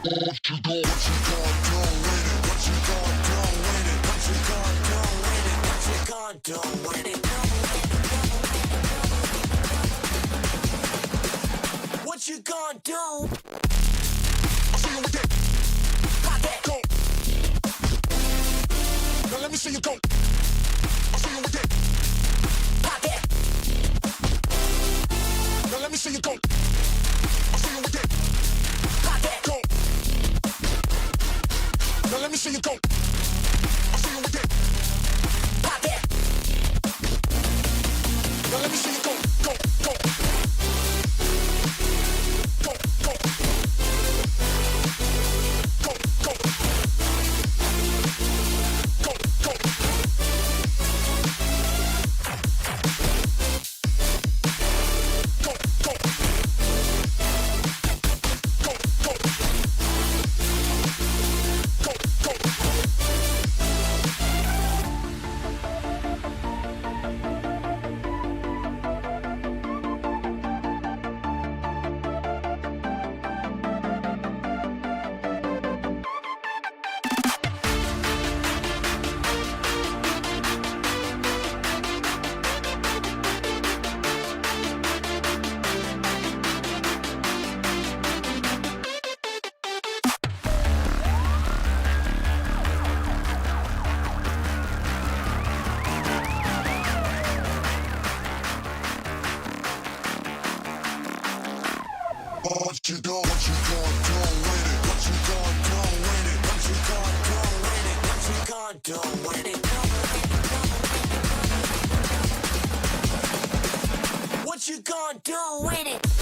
What you gonna do? Let me see you go. I'll see you again. Pop that. Now let me see you go. I'll see you again. Pop that. Go. Now let me see you go. I'll see you again. Pop that. Now let me see you go. Go. Go. Go. Go. Go. Go. Go. Go. What you gonna do with it? What you gonna do with it? What you gonna do with it? What you gonna do with it? What you gonna do with it?